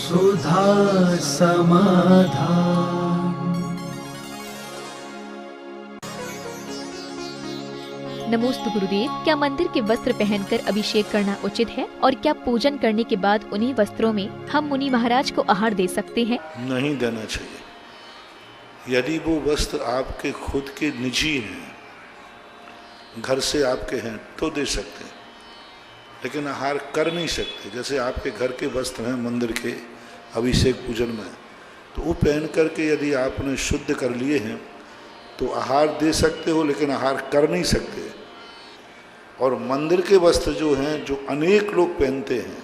सुधा समाधान। नमोस्तु गुरुदेव, क्या मंदिर के वस्त्र पहनकर अभिषेक करना उचित है और क्या पूजन करने के बाद उन्हीं वस्त्रों में हम मुनि महाराज को आहार दे सकते हैं? नहीं देना चाहिए। यदि वो वस्त्र आपके खुद के निजी हैं, घर से आपके हैं, तो दे सकते हैं, लेकिन आहार कर नहीं सकते। जैसे आपके घर के वस्त्र हैं मंदिर के अभिषेक पूजन में, तो वो पहन करके यदि आपने शुद्ध कर लिए हैं तो आहार दे सकते हो, लेकिन आहार कर नहीं सकते। और मंदिर के वस्त्र जो हैं, जो अनेक लोग पहनते हैं,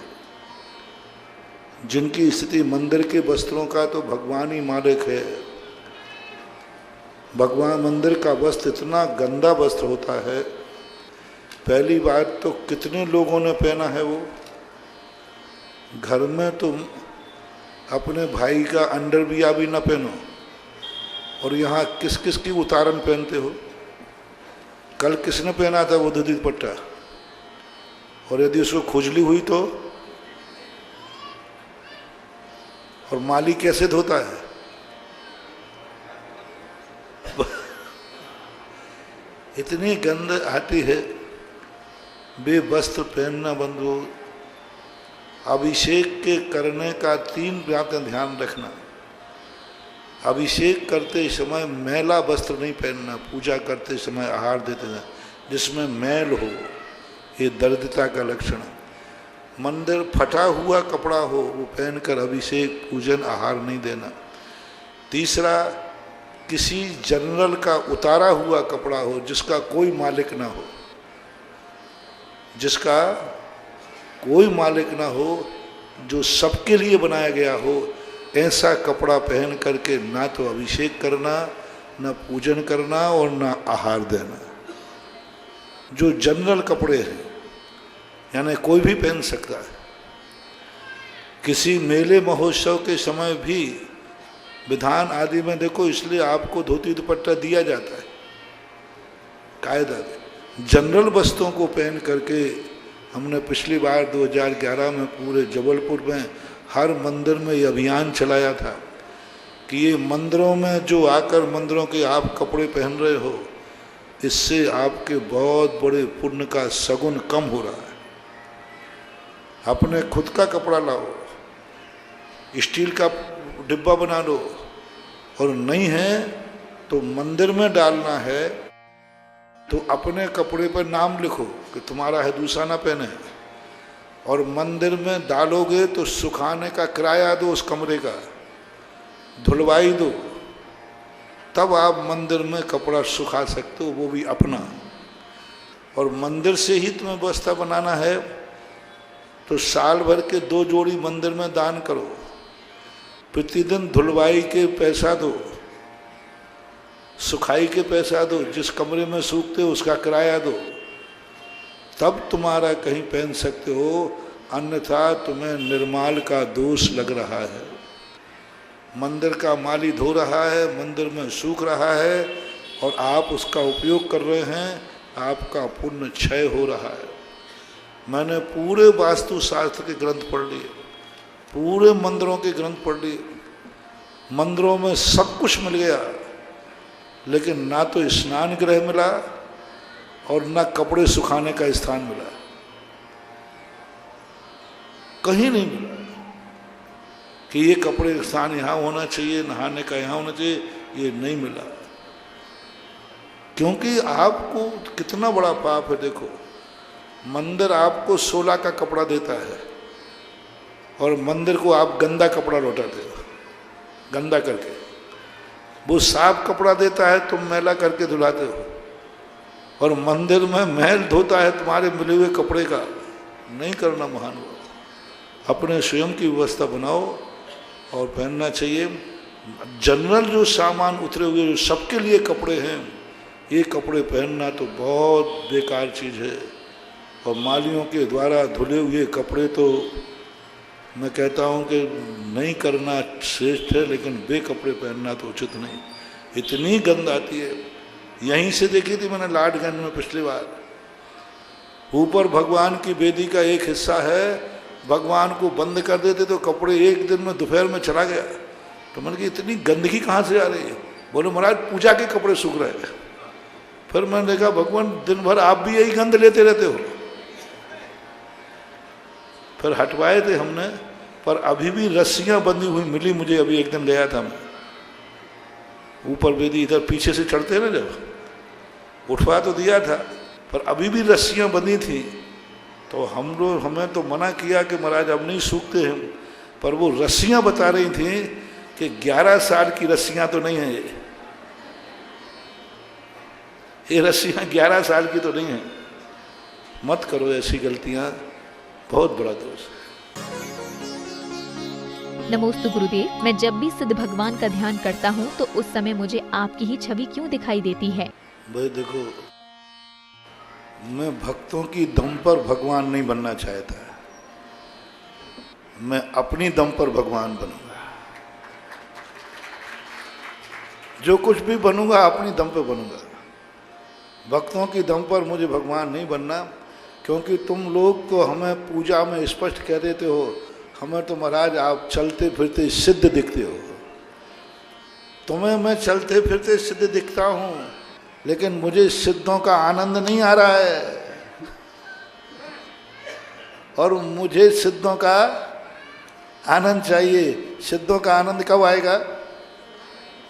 जिनकी स्थिति मंदिर के वस्त्रों का तो भगवान ही मालिक है। भगवान मंदिर का वस्त्र इतना गंदा वस्त्र होता है। पहली बात तो कितने लोगों ने पहना है वो। घर में तुम अपने भाई का अंडरवियर भी ना पहनो, और यहाँ किस किस की उतारन पहनते हो। कल किसने पहना था वो दूधी दुपट्टा, और यदि उसको खुजली हुई तो, और माली कैसे धोता है। इतनी गंध आती है। बेवस्त्र पहनना बंद हो। अभिषेक के करने का 3 बातें ध्यान रखना। अभिषेक करते समय मैला वस्त्र नहीं पहनना। पूजा करते समय आहार देते समय जिसमें मैल हो, ये दरिद्रता का लक्षण है। मंदिर फटा हुआ कपड़ा हो वो पहनकर अभिषेक पूजन आहार नहीं देना। तीसरा, किसी जनरल का उतारा हुआ कपड़ा हो जिसका कोई मालिक ना हो, जिसका कोई मालिक ना हो, जो सबके लिए बनाया गया हो, ऐसा कपड़ा पहन करके ना तो अभिषेक करना, ना पूजन करना और ना आहार देना। जो जनरल कपड़े हैं, यानी कोई भी पहन सकता है। किसी मेले महोत्सव के समय भी विधान आदि में देखो, इसलिए आपको धोती दुपट्टा दिया जाता है कायदा। जनरल वस्त्रों को पहन करके हमने पिछली बार 2011 में पूरे जबलपुर में हर मंदिर में ये अभियान चलाया था कि ये मंदिरों में जो आकर मंदिरों के आप कपड़े पहन रहे हो, इससे आपके बहुत बड़े पुण्य का सगुन कम हो रहा है। अपने खुद का कपड़ा लाओ, स्टील का डिब्बा बना लो, और नहीं है तो मंदिर में डालना है तो अपने कपड़े पर नाम लिखो कि तुम्हारा है, दूसरा ना पहने। और मंदिर में डालोगे तो सुखाने का किराया दो, उस कमरे का धुलवाई दो, तब आप मंदिर में कपड़ा सुखा सकते हो, वो भी अपना। और मंदिर से ही तुम्हें व्यवस्था बनाना है तो साल भर के 2 जोड़ी मंदिर में दान करो। प्रतिदिन धुलवाई के पैसा दो, सुखाई के पैसा दो, जिस कमरे में सूखते हो उसका किराया दो, तब तुम्हारा कहीं पहन सकते हो। अन्यथा तुम्हें निर्माल का दोष लग रहा है। मंदिर का माली धो रहा है, मंदिर में सूख रहा है, और आप उसका उपयोग कर रहे हैं, आपका पुण्य क्षय हो रहा है। मैंने पूरे वास्तु शास्त्र के ग्रंथ पढ़ लिए, पूरे मंदिरों के ग्रंथ पढ़ लिए। मंदिरों में सब कुछ मिल गया, लेकिन ना तो स्नान गृह मिला और ना कपड़े सुखाने का स्थान मिला। कहीं नहीं मिला कि ये कपड़े स्थान यहाँ होना चाहिए, नहाने का यहाँ होना चाहिए, ये नहीं मिला। क्योंकि आपको कितना बड़ा पाप है। देखो, मंदिर आपको 16 का कपड़ा देता है और मंदिर को आप गंदा कपड़ा लौटाते हो, गंदा करके। वो साफ कपड़ा देता है, तुम मैला करके धुलाते हो। और मंदिर में मैल धोता है तुम्हारे मिले हुए कपड़े का। नहीं करना महानुभाव। अपने स्वयं की व्यवस्था बनाओ और पहनना चाहिए। जनरल जो सामान उतरे हुए जो सबके लिए कपड़े हैं, ये कपड़े पहनना तो बहुत बेकार चीज़ है। और मालियों के द्वारा धुले हुए कपड़े तो मैं कहता हूँ कि नहीं करना श्रेष्ठ है, लेकिन बे कपड़े पहनना तो उचित नहीं। इतनी गंध आती है। यहीं से देखी थी मैंने लाडगंज में पिछली बार। ऊपर भगवान की वेदी का एक हिस्सा है भगवान को बंद कर देते तो कपड़े एक दिन में दोपहर में चला गया। तो मैंने कहा इतनी गंदगी कहाँ से आ रही है? बोले महाराज पूजा के कपड़े सूख रहे हैं। फिर मैंने देखा भगवान दिन भर आप भी यही गंद लेते रहते हो। फिर हटवाए थे हमने, पर अभी भी रस्सियां बंधी हुई मिली मुझे। अभी एक दिन गया था मैं ऊपर वेदी, इधर पीछे से चढ़ते ना, जब उठवा तो दिया था पर अभी भी रस्सियां बंधी थी। तो हमें तो मना किया कि महाराज अब नहीं सूखते हैं, पर वो रस्सियां बता रही थी कि 11 साल की रस्सियां तो नहीं है ये रस्सियां 11 साल की तो नहीं है। मत करो ऐसी गलतियां, बहुत बड़ा दोष। नमोस्तु गुरुदेव, मैं जब भी सिद्ध भगवान का ध्यान करता हूँ तो उस समय मुझे आपकी ही छवि क्यों दिखाई देती है? भाई देखो, मैं भक्तों की दम पर भगवान नहीं बनना चाहता, मैं अपनी दम पर भगवान बनूंगा। जो कुछ भी बनूंगा अपनी दम पर बनूंगा। भक्तों की दम पर मुझे भगवान नहीं बनना, क्योंकि तुम लोग तो हमें पूजा में स्पष्ट कह देते हो, हमें तो महाराज आप चलते फिरते सिद्ध दिखते हो। तुम्हें मैं चलते फिरते सिद्ध दिखता हूँ, लेकिन मुझे सिद्धों का आनंद नहीं आ रहा है। और मुझे सिद्धों का आनंद चाहिए। सिद्धों का आनंद कब आएगा?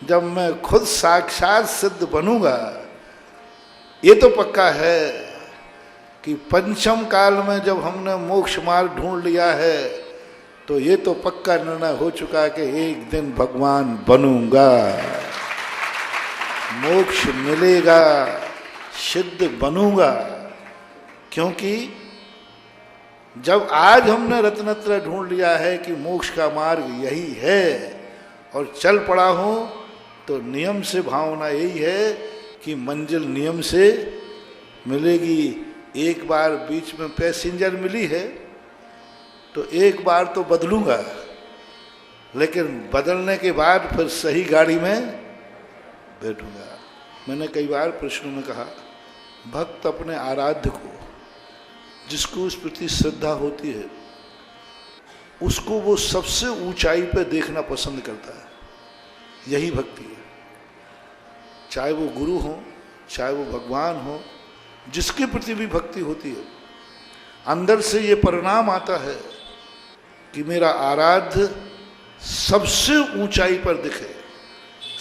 जब मैं खुद साक्षात सिद्ध बनूंगा। ये तो पक्का है कि पंचम काल में जब हमने मोक्ष मार्ग ढूंढ लिया है, तो ये तो पक्का निर्णय हो चुका है कि एक दिन भगवान बनूंगा, मोक्ष मिलेगा, सिद्ध बनूंगा। क्योंकि जब आज हमने रत्नत्रय ढूंढ लिया है कि मोक्ष का मार्ग यही है और चल पड़ा हूं, तो नियम से भावना यही है कि मंजिल नियम से मिलेगी। एक बार बीच में पैसेंजर मिली है तो एक बार तो बदलूंगा, लेकिन बदलने के बाद फिर सही गाड़ी में बैठूंगा। मैंने कई बार प्रश्नों में कहा, भक्त अपने आराध्य को, जिसको उस प्रति श्रद्धा होती है, उसको वो सबसे ऊंचाई पर देखना पसंद करता है। यही भक्ति है। चाहे वो गुरु हो, चाहे वो भगवान हो, जिसके प्रति भी भक्ति होती है, अंदर से ये परिणाम आता है कि मेरा आराध्य सबसे ऊंचाई पर दिखे,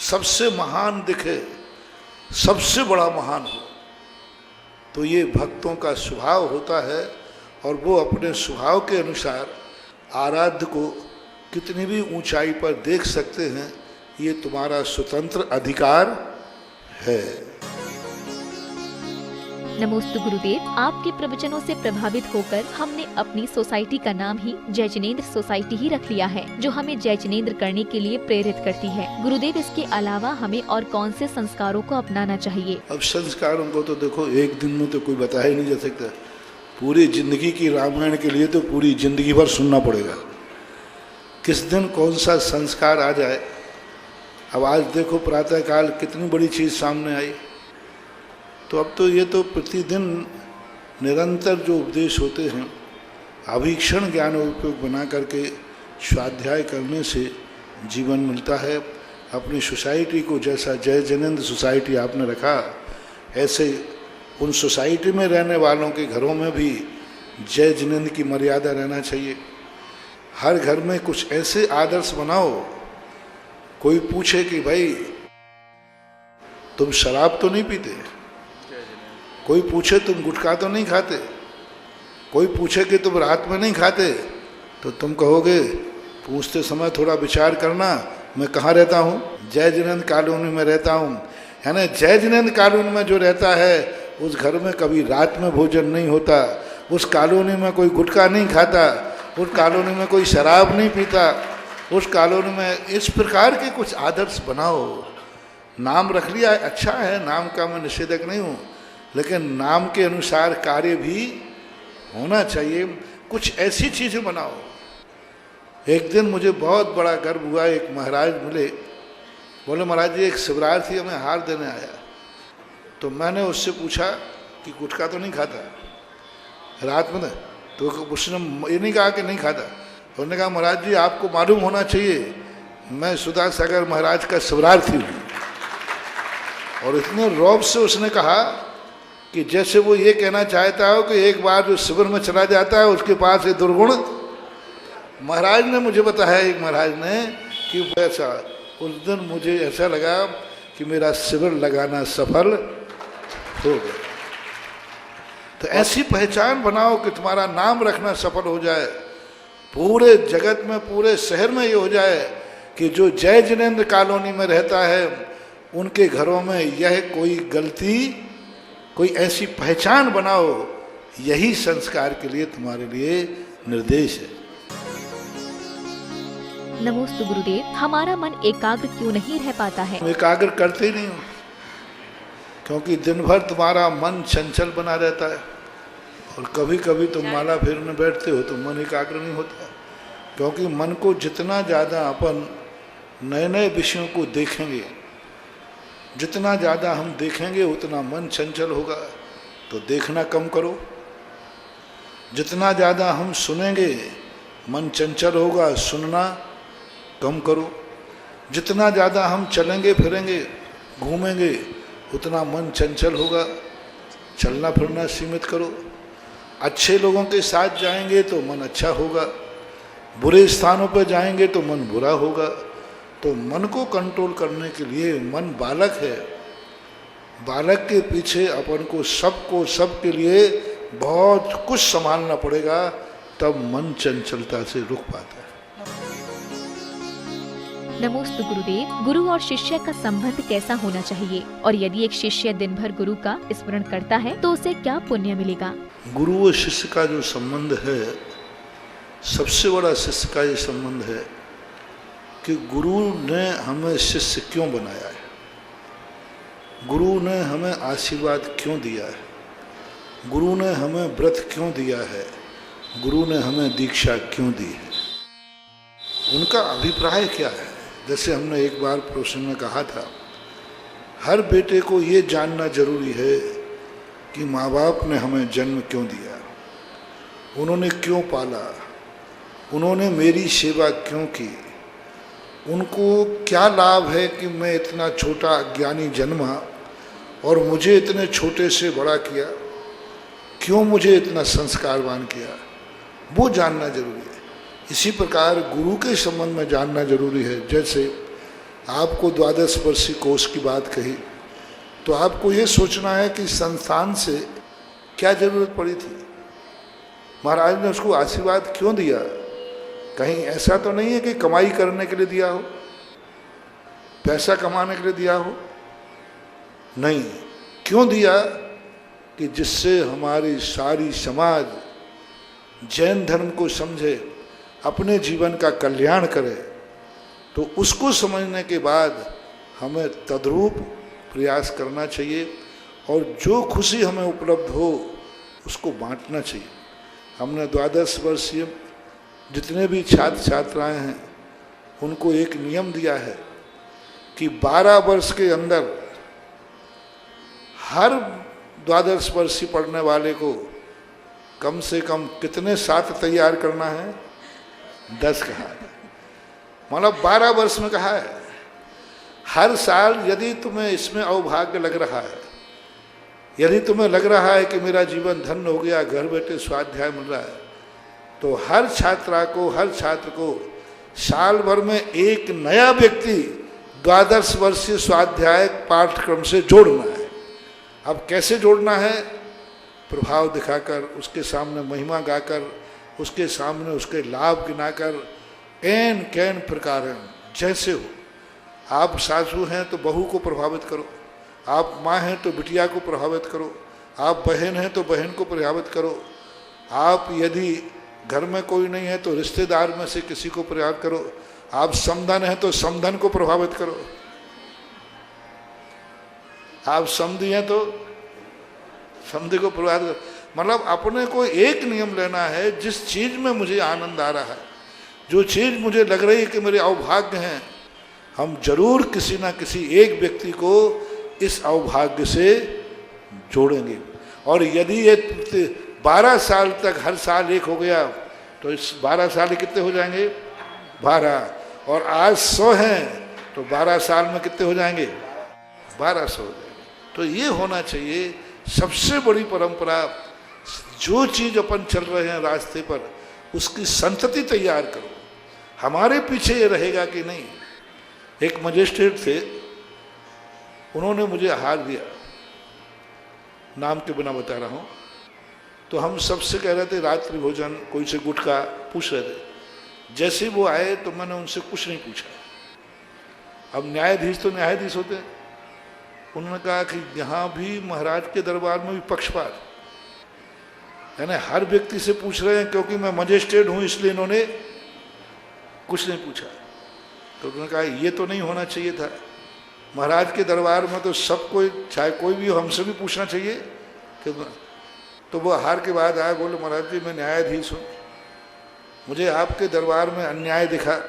सबसे महान दिखे, सबसे बड़ा महान हो। तो ये भक्तों का स्वभाव होता है, और वो अपने स्वभाव के अनुसार आराध्य को कितनी भी ऊंचाई पर देख सकते हैं। ये तुम्हारा स्वतंत्र अधिकार है। नमोस्तु गुरुदेव, आपके प्रवचनों से प्रभावित होकर हमने अपनी सोसाइटी का नाम ही जय जिनेंद्र सोसाइटी ही रख लिया है, जो हमें जय जिनेंद्र करने के लिए प्रेरित करती है। गुरुदेव, इसके अलावा हमें और कौन से संस्कारों को अपनाना चाहिए? अब संस्कारों को तो देखो, एक दिन में तो कोई बता ही नहीं जा सकता। पूरी जिंदगी की रामायण के लिए तो पूरी जिंदगी भर सुनना पड़ेगा, किस दिन कौन सा संस्कार आ जाए। अब आज देखो प्रातःकाल कितनी बड़ी चीज़ सामने आई। तो अब तो ये तो प्रतिदिन निरंतर जो उपदेश होते हैं, अभीक्षण ज्ञान उपयोग बना करके स्वाध्याय करने से जीवन मिलता है। अपनी सोसाइटी को जैसा जय जिनेंद्र सोसाइटी आपने रखा, ऐसे उन सोसाइटी में रहने वालों के घरों में भी जय जिनेंद्र की मर्यादा रहना चाहिए। हर घर में कुछ ऐसे आदर्श बनाओ, कोई पूछे कि भाई तुम शराब तो नहीं पीते, कोई पूछे तुम गुटखा तो नहीं खाते, कोई पूछे कि तुम रात में नहीं खाते, तो तुम कहोगे पूछते समय थोड़ा विचार करना, मैं कहाँ रहता हूँ? जय जिनेंद्र कॉलोनी में रहता हूँ। यानी जय जिनेंद्र कॉलोनी में जो रहता है, उस घर में कभी रात में भोजन नहीं होता, उस कॉलोनी में कोई गुटखा नहीं खाता, उस कॉलोनी में कोई शराब नहीं पीता, उस कॉलोनी में इस प्रकार के कुछ आदर्श बनाओ। नाम रख लिया अच्छा है, नाम का मैं निषेधक नहीं हूँ, लेकिन नाम के अनुसार कार्य भी होना चाहिए। कुछ ऐसी चीज़ें बनाओ। एक दिन मुझे बहुत बड़ा गर्व हुआ, एक महाराज मिले, बोले महाराज जी एक शिवरात्रि हमें हार देने आया। तो मैंने उससे पूछा कि गुटखा तो नहीं खाता रात में? तो उसने ये नहीं कहा कि नहीं खाता, उन्होंने कहा महाराज जी आपको मालूम होना चाहिए मैं सुधा सागर महाराज का शिवरार्थी हूँ। और इतने रौब से उसने कहा कि जैसे वो ये कहना चाहता हो कि एक बार जो शिविर में चला जाता है उसके पास ये दुर्गुण। महाराज ने मुझे बताया, एक महाराज ने, कि वैसा उस दिन मुझे ऐसा लगा कि मेरा शिविर लगाना सफल हो गया। तो ऐसी पहचान बनाओ कि तुम्हारा नाम रखना सफल हो जाए, पूरे जगत में, पूरे शहर में ये हो जाए कि जो जय जिनेंद्र कॉलोनी में रहता है उनके घरों में यह कोई गलती, कोई ऐसी पहचान बनाओ। यही संस्कार के लिए तुम्हारे लिए निर्देश है। नमोस्तु गुरुदेव, हमारा मन एकाग्र क्यों नहीं रह पाता है? एकाग्र करते ही नहीं हो, क्योंकि दिन भर तुम्हारा मन चंचल बना रहता है। और कभी कभी तुम माला फेरने बैठते हो तो मन एकाग्र नहीं होता, क्योंकि मन को जितना ज़्यादा अपन नए नए विषयों को देखेंगे, जितना ज़्यादा हम देखेंगे उतना मन चंचल होगा। तो देखना कम करो। जितना ज़्यादा हम सुनेंगे मन चंचल होगा, सुनना कम करो। जितना ज़्यादा हम चलेंगे फिरेंगे घूमेंगे उतना मन चंचल होगा, चलना फिरना सीमित करो। अच्छे लोगों के साथ जाएंगे तो मन अच्छा होगा, बुरे स्थानों पर जाएंगे तो मन बुरा होगा। तो मन को कंट्रोल करने के लिए, मन बालक है, बालक के पीछे अपन को सबके लिए बहुत कुछ संभालना पड़ेगा, तब मन चंचलता से रुक पाता है। नमोस्तु गुरुदेव, गुरु और शिष्य का संबंध कैसा होना चाहिए? और यदि एक शिष्य दिन भर गुरु का स्मरण करता है तो उसे क्या पुण्य मिलेगा? गुरु और शिष्य का जो संबंध है, सबसे बड़ा शिष्य का ये संबंध है कि गुरु ने हमें शिष्य क्यों बनाया है, गुरु ने हमें आशीर्वाद क्यों दिया है, गुरु ने हमें व्रत क्यों दिया है, गुरु ने हमें दीक्षा क्यों दी है, उनका अभिप्राय क्या है। जैसे हमने एक बार प्रश्न में कहा था, हर बेटे को ये जानना जरूरी है कि माँ बाप ने हमें जन्म क्यों दिया, उन्होंने क्यों पाला, उन्होंने मेरी सेवा क्यों की, उनको क्या लाभ है कि मैं इतना छोटा अज्ञानी जन्मा और मुझे इतने छोटे से बड़ा किया, क्यों मुझे इतना संस्कारवान किया, वो जानना जरूरी है। इसी प्रकार गुरु के संबंध में जानना जरूरी है। जैसे आपको 12 वर्षीय कोर्स की बात कही तो आपको ये सोचना है कि संस्थान से क्या जरूरत पड़ी थी, महाराज ने उसको आशीर्वाद क्यों दिया। कहीं ऐसा तो नहीं है कि कमाई करने के लिए दिया हो, पैसा कमाने के लिए दिया हो, नहीं। क्यों दिया कि जिससे हमारी सारी समाज जैन धर्म को समझे, अपने जीवन का कल्याण करे। तो उसको समझने के बाद हमें तद्रूप प्रयास करना चाहिए और जो खुशी हमें उपलब्ध हो उसको बांटना चाहिए। हमने 12 वर्षीय जितने भी छात्र छात्राएं हैं उनको एक नियम दिया है कि 12 वर्ष के अंदर हर 12 वर्षीय पढ़ने वाले को कम से कम कितने साथ तैयार करना है, 10 कहा है, मतलब 12 वर्ष में कहा है। हर साल यदि तुम्हें इसमें अवभाग्य लग रहा है, यदि तुम्हें लग रहा है कि मेरा जीवन धन्य हो गया, घर बैठे स्वाध्याय मिल रहा है, तो हर छात्र को साल भर में एक नया व्यक्ति 12 वर्षीय स्वाध्याय पाठ्यक्रम से जोड़ना है। अब कैसे जोड़ना है? प्रभाव दिखाकर, उसके सामने महिमा गाकर, उसके सामने उसके लाभ गिनाकर, एन कैन प्रकार जैसे हो। आप सासू हैं तो बहू को प्रभावित करो, आप माँ हैं तो बिटिया को प्रभावित करो, आप बहन हैं तो बहन को प्रभावित करो, आप यदि घर में कोई नहीं है तो रिश्तेदार में से किसी को प्रभावित करो, आप समधन हैं तो समधन को प्रभावित करो, आप समधी हैं तो समधी को प्रभावित करो। मतलब अपने को एक नियम लेना है, जिस चीज़ में मुझे आनंद आ रहा है, जो चीज़ मुझे लग रही है कि मेरे अवभाग्य हैं, हम जरूर किसी ना किसी एक व्यक्ति को इस अवभाग्य से जोड़ेंगे। और यदि ये 12 साल तक हर साल एक हो गया, तो इस 12 साल कितने हो जाएंगे? 12। और आज 100 हैं तो 12 साल में कितने हो जाएंगे? 1200 हो जाएंगे। तो ये होना चाहिए सबसे बड़ी परंपरा। जो चीज अपन चल रहे हैं रास्ते पर, उसकी संतति तैयार करो। हमारे पीछे ये रहेगा कि नहीं। एक मजिस्ट्रेट थे, उन्होंने मुझे आहार दिया, नाम के बिना बता रहा हूँ। तो हम सबसे कह रहे थे रात्रि भोजन, कोई से गुटखा पूछ रहे थे। जैसे वो आए तो मैंने उनसे कुछ नहीं पूछा। अब न्यायाधीश तो न्यायाधीश होते हैं। उन्होंने कहा कि यहाँ भी महाराज के दरबार में भी पक्षपात, यानी हर व्यक्ति से पूछ रहे हैं, क्योंकि मैं मजिस्ट्रेट हूँ इसलिए इन्होंने कुछ नहीं पूछा। तो उन्होंने कहा ये तो नहीं होना चाहिए था। महाराज के दरबार में तो सब कोई, चाहे कोई भी हो, हमसे भी पूछना चाहिए कि। तो वो हार के बाद आए, बोले महाराज जी मैं न्यायाधीश हूँ, मुझे आपके दरबार में अन्याय दिखा,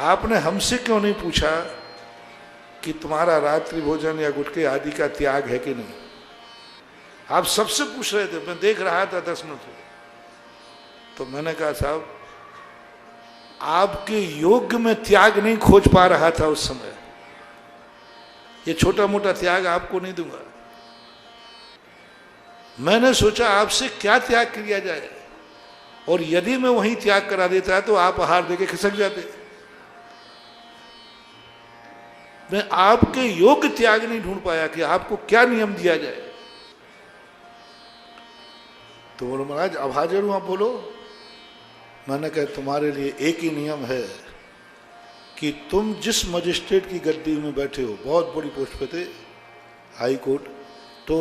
आपने हमसे क्यों नहीं पूछा कि तुम्हारा रात्रि भोजन या गुटखे आदि का त्याग है कि नहीं। आप सबसे पूछ रहे थे, मैं देख रहा था 10 मिनट से। तो मैंने कहा साहब आपके योग्य में त्याग नहीं खोज पा रहा था उस समय, ये छोटा मोटा त्याग आपको नहीं दूंगा। मैंने सोचा आपसे क्या त्याग किया जाए, और यदि मैं वहीं त्याग करा देता तो आप आहार देके खिसक जाते। मैं आपके योग्य त्याग नहीं ढूंढ पाया कि आपको क्या नियम दिया जाए। तो बोलो महाराज अब हाजिर हूं, आप बोलो। मैंने कहा तुम्हारे लिए एक ही नियम है कि तुम जिस मजिस्ट्रेट की गद्दी में बैठे हो, बहुत बड़ी पोस्ट पे थे, हाई कोर्ट, तो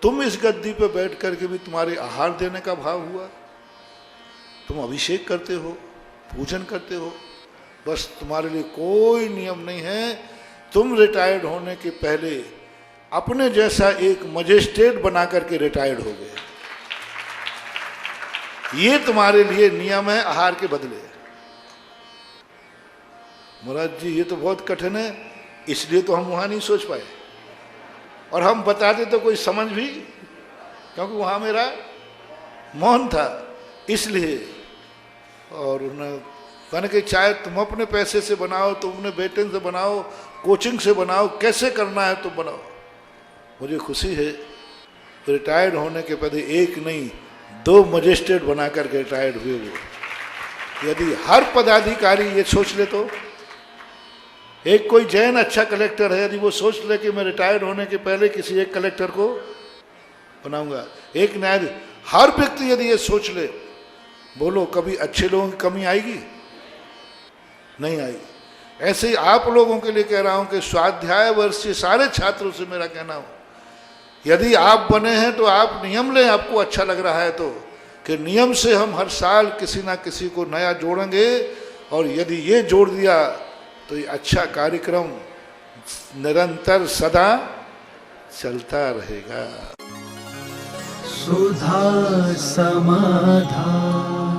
तुम इस गद्दी पे बैठ करके भी तुम्हारे आहार देने का भाव हुआ, तुम अभिषेक करते हो, पूजन करते हो, बस तुम्हारे लिए कोई नियम नहीं है। तुम रिटायर्ड होने के पहले अपने जैसा एक मजिस्ट्रेट बना करके रिटायर्ड हो गए, ये तुम्हारे लिए नियम है आहार के बदले। महाराज जी ये तो बहुत कठिन है, इसलिए तो हम वहां नहीं सोच पाए, और हम बताते तो कोई समझ भी, क्योंकि वहां मेरा मौन था इसलिए। और मैंने कहा चाहे तुम अपने पैसे से बनाओ, तुम अपने बेटे से बनाओ, कोचिंग से बनाओ, कैसे करना है तो बनाओ। मुझे खुशी है रिटायर्ड होने के पहले एक नहीं 2 मजिस्ट्रेट बना करके रिटायर्ड हुए वो। यदि हर पदाधिकारी ये सोच ले तो, एक कोई जैन अच्छा कलेक्टर है, यदि वो सोच ले कि मैं रिटायर्ड होने के पहले किसी एक कलेक्टर को बनाऊंगा, एक न्यायाधीश, हर व्यक्ति यदि ये सोच ले, बोलो कभी अच्छे लोगों की कमी आएगी? नहीं आएगी। ऐसे ही आप लोगों के लिए कह रहा हूं कि स्वाध्याय वर्ष से सारे छात्रों से मेरा कहना हो, यदि आप बने हैं तो आप नियम लें, आपको अच्छा लग रहा है तो, कि नियम से हम हर साल किसी ना किसी को नया जोड़ेंगे, और यदि ये जोड़ दिया तो ये अच्छा कार्यक्रम निरंतर सदा चलता रहेगा। सुधा समाधान।